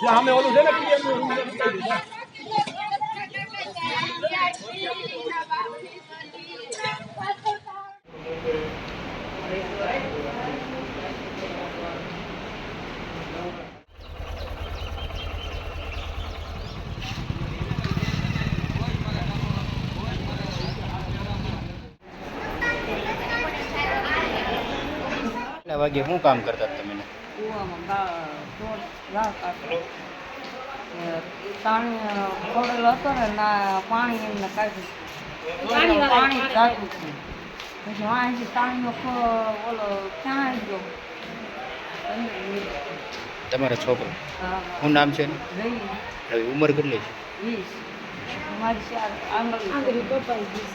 સામે ઓલું છે ને પીએમ નું રૂમ કહી દીધું વાગે શું કામ કરતા તમે? પાણી ખોડેલો હતો ને ના પાણી એમને કાઢ્યું પાણી કાઢ્યું છે પછી અહીંથી પાણીનો ઓલો ક્યાં આવી ગયો તમારા છોકરો શું નામ છે? હવે ઉંમર કેટલી છે? 20 મારી 4 આંગળી કપાઈ ગઈ.